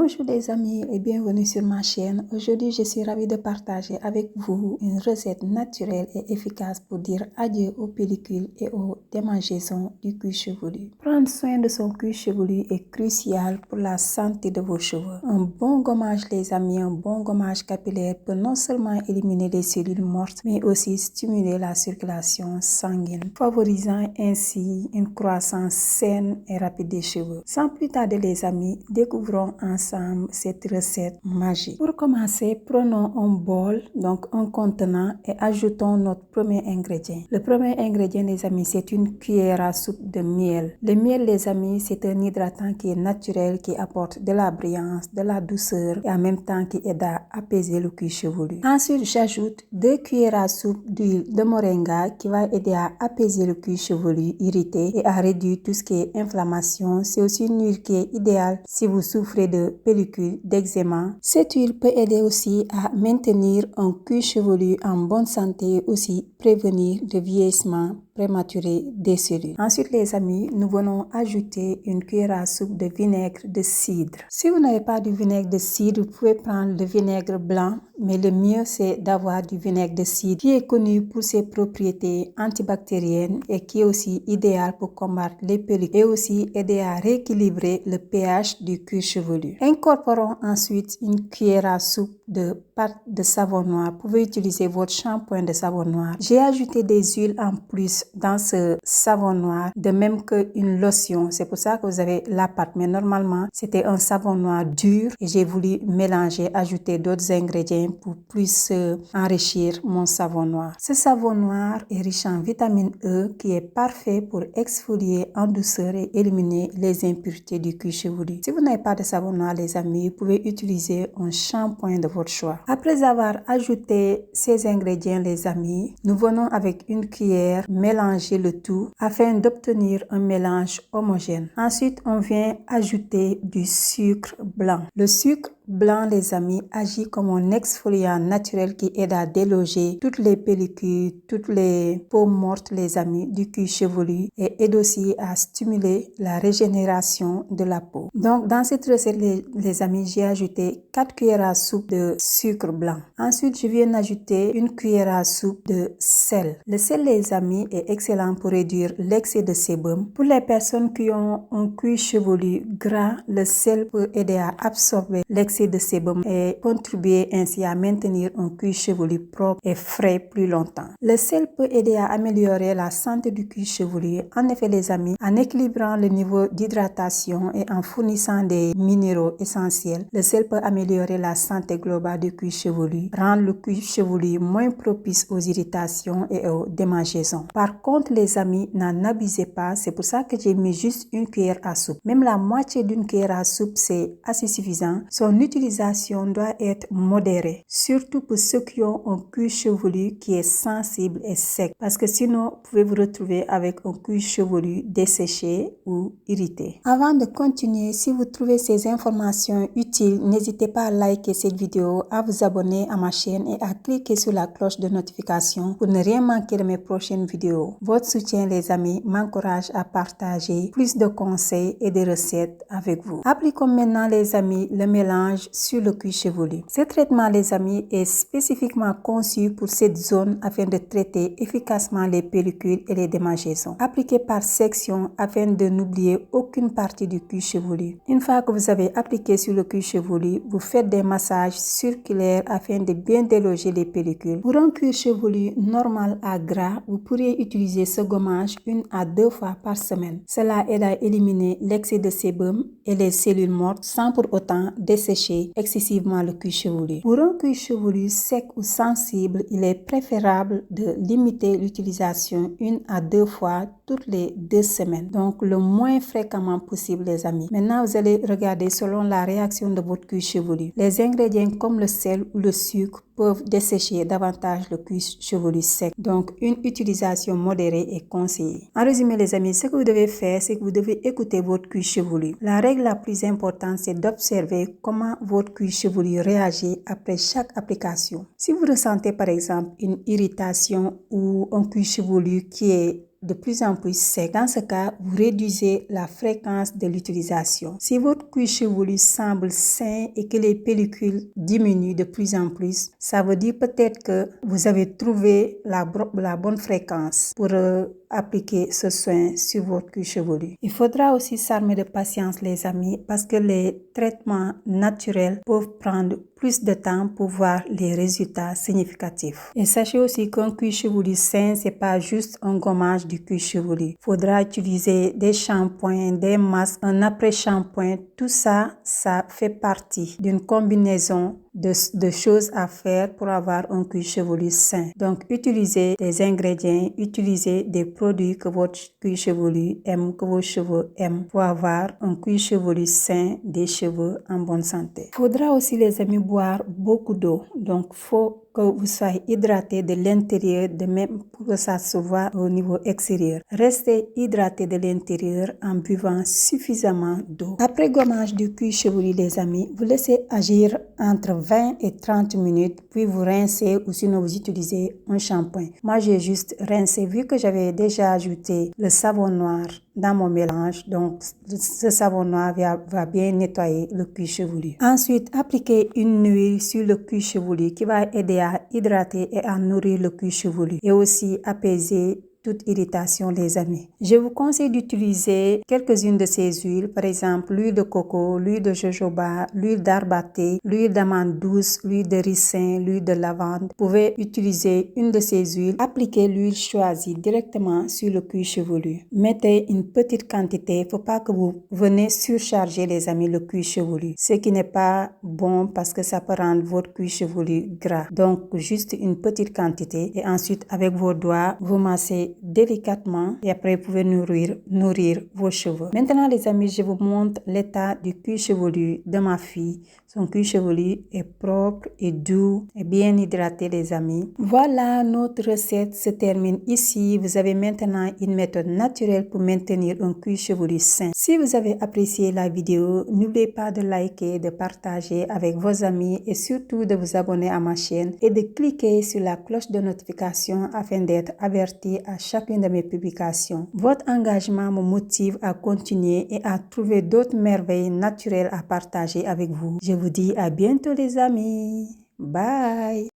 Bonjour les amis et bienvenue sur ma chaîne. Aujourd'hui, je suis ravie de partager avec vous une recette naturelle et efficace pour dire adieu aux pellicules et aux démangeaisons du cuir chevelu. Prendre soin de son cuir chevelu est crucial pour la santé de vos cheveux. Un bon gommage les amis, un bon gommage capillaire peut non seulement éliminer les cellules mortes, mais aussi stimuler la circulation sanguine, favorisant ainsi une croissance saine et rapide des cheveux. Sans plus tarder les amis, découvrons ensemble cette recette magique. Pour commencer, prenons un bol, donc un contenant, et ajoutons notre premier ingrédient. Le premier ingrédient les amis, c'est une cuillère à soupe de miel. Le miel les amis, c'est un hydratant qui est naturel, qui apporte de la brillance, de la douceur et en même temps qui aide à apaiser le cuir chevelu. Ensuite, j'ajoute 2 cuillères à soupe d'huile de moringa qui va aider à apaiser le cuir chevelu irrité et à réduire tout ce qui est inflammation. C'est aussi une huile qui est idéale si vous souffrez de pellicule, d'eczéma. Cette huile peut aider aussi à maintenir un cuir chevelu en bonne santé, aussi prévenir le vieillissement prématuré des cellules. Ensuite les amis, nous venons ajouter une cuillère à soupe de vinaigre de cidre. Si vous n'avez pas du vinaigre de cidre, vous pouvez prendre le vinaigre blanc, mais le mieux c'est d'avoir du vinaigre de cidre qui est connu pour ses propriétés antibactériennes et qui est aussi idéal pour combattre les pellicules et aussi aider à rééquilibrer le pH du cuir chevelu. Incorporons ensuite une cuillère à soupe de pâte de savon noir. Vous pouvez utiliser votre shampoing de savon noir. J'ai ajouté des huiles en plus dans ce savon noir, de même qu'une lotion. C'est pour ça que vous avez la pâte, mais normalement c'était un savon noir dur et j'ai voulu mélanger, ajouter d'autres ingrédients pour plus enrichir mon savon noir. Ce savon noir est riche en vitamine E qui est parfait pour exfolier en douceur et éliminer les impuretés du cuir chevelu. Si vous n'avez pas de savon noir les amis, vous pouvez utiliser un shampoing de votre choix. Après avoir ajouté ces ingrédients les amis, nous venons avec une cuillère mélanger le tout afin d'obtenir un mélange homogène. Ensuite, on vient ajouter du sucre blanc. Le sucre blanc les amis agit comme un exfoliant naturel qui aide à déloger toutes les pellicules, toutes les peaux mortes les amis du cuir chevelu et aide aussi à stimuler la régénération de la peau. Donc dans cette recette les amis, j'ai ajouté 4 cuillères à soupe de sucre blanc. Ensuite, je viens d'ajouter une cuillère à soupe de sel. Le sel les amis est excellent pour réduire l'excès de sébum. Pour les personnes qui ont un cuir chevelu gras, le sel peut aider à absorber l'excès de sébum et contribuer ainsi à maintenir un cuir chevelu propre et frais plus longtemps. Le sel peut aider à améliorer la santé du cuir chevelu. En effet les amis, en équilibrant le niveau d'hydratation et en fournissant des minéraux essentiels, le sel peut améliorer la santé globale du cuir chevelu, rendre le cuir chevelu moins propice aux irritations et aux démangeaisons. Par contre les amis, n'en abusez pas, c'est pour ça que j'ai mis juste une cuillère à soupe. Même la moitié d'une cuillère à soupe c'est assez suffisant. Son utilisation doit être modérée, surtout pour ceux qui ont un cuir chevelu qui est sensible et sec, parce que sinon vous pouvez vous retrouver avec un cuir chevelu desséché ou irrité. Avant de continuer, si vous trouvez ces informations utiles, n'hésitez pas à liker cette vidéo, à vous abonner à ma chaîne et à cliquer sur la cloche de notification pour ne rien manquer de mes prochaines vidéos. Votre soutien les amis m'encourage à partager plus de conseils et de recettes avec vous. Appliquons maintenant les amis le mélange sur le cuir chevelu. Ce traitement les amis est spécifiquement conçu pour cette zone afin de traiter efficacement les pellicules et les démangeaisons. Appliquez par section afin de n'oublier aucune partie du cuir chevelu. Une fois que vous avez appliqué sur le cuir chevelu, vous faites des massages circulaires afin de bien déloger les pellicules. Pour un cuir chevelu normal à gras, vous pourriez utiliser ce gommage 1 à 2 fois par semaine. Cela aide à éliminer l'excès de sébum et les cellules mortes sans pour autant dessécher excessivement le cuir chevelu. Pour un cuir chevelu sec ou sensible, il est préférable de limiter l'utilisation 1 à 2 fois toutes les 2 semaines. Donc le moins fréquemment possible les amis. Maintenant vous allez regarder selon la réaction de votre cuir chevelu. Les ingrédients comme le sel ou le sucre peuvent dessécher davantage le cuir chevelu sec. Donc une utilisation modérée est conseillée. En résumé les amis, ce que vous devez faire, c'est que vous devez écouter votre cuir chevelu. La règle la plus importante, c'est d'observer comment votre cuir chevelu réagit après chaque application. Si vous ressentez par exemple une irritation ou un cuir chevelu qui est de plus en plus sec. Dans ce cas, vous réduisez la fréquence de l'utilisation. Si votre cuir chevelu semble sain et que les pellicules diminuent de plus en plus, ça veut dire peut-être que vous avez trouvé la bonne fréquence pour appliquer ce soin sur votre cuir chevelu. Il faudra aussi s'armer de patience, les amis, parce que les traitements naturels peuvent prendre plus de temps pour voir les résultats significatifs. Et sachez aussi qu'un cuir chevelu sain, c'est pas juste un gommage du cuir chevelu. Il faudra utiliser des shampoings, des masques, un après-shampoing. Tout ça, ça fait partie d'une combinaison de choses à faire pour avoir un cuir chevelu sain. Donc, utilisez des ingrédients, utilisez des produits que votre cuir chevelu aime, que vos cheveux aiment pour avoir un cuir chevelu sain, des cheveux en bonne santé. Il faudra aussi, les amis, boire beaucoup d'eau. Donc, faut que vous soyez hydraté de l'intérieur, de même pour que ça se voit au niveau extérieur. Restez hydraté de l'intérieur en buvant suffisamment d'eau. Après gommage du cuir chevelu, les amis, vous laissez agir entre 20 et 30 minutes, puis vous rincez ou sinon vous utilisez un shampoing. Moi, j'ai juste rincé vu que j'avais déjà ajouté le savon noir dans mon mélange. Donc, ce savon noir va bien nettoyer le cuir chevelu. Ensuite, appliquez une huile sur le cuir chevelu qui va aider à hydrater et à nourrir le cuir chevelu et aussi apaiser toute irritation, les amis. Je vous conseille d'utiliser quelques-unes de ces huiles, par exemple l'huile de coco, l'huile de jojoba, l'huile d'arbre à thé, l'huile d'amande douce, l'huile de ricin, l'huile de lavande. Vous pouvez utiliser une de ces huiles, appliquez l'huile choisie directement sur le cuir chevelu. Mettez une petite quantité, il ne faut pas que vous venez surcharger, les amis, le cuir chevelu, ce qui n'est pas bon parce que ça peut rendre votre cuir chevelu gras. Donc, juste une petite quantité et ensuite, avec vos doigts, vous massez délicatement et après vous pouvez nourrir vos cheveux. Maintenant, les amis, je vous montre l'état du cuir chevelu de ma fille. Son cuir chevelu est propre et doux et bien hydraté, les amis. Voilà, notre recette se termine ici. Vous avez maintenant une méthode naturelle pour maintenir un cuir chevelu sain. Si vous avez apprécié la vidéo, n'oubliez pas de liker, de partager avec vos amis et surtout de vous abonner à ma chaîne et de cliquer sur la cloche de notification afin d'être averti à chacune de mes publications. Votre engagement me motive à continuer et à trouver d'autres merveilles naturelles à partager avec vous. Je vous dis à bientôt, les amis. Bye!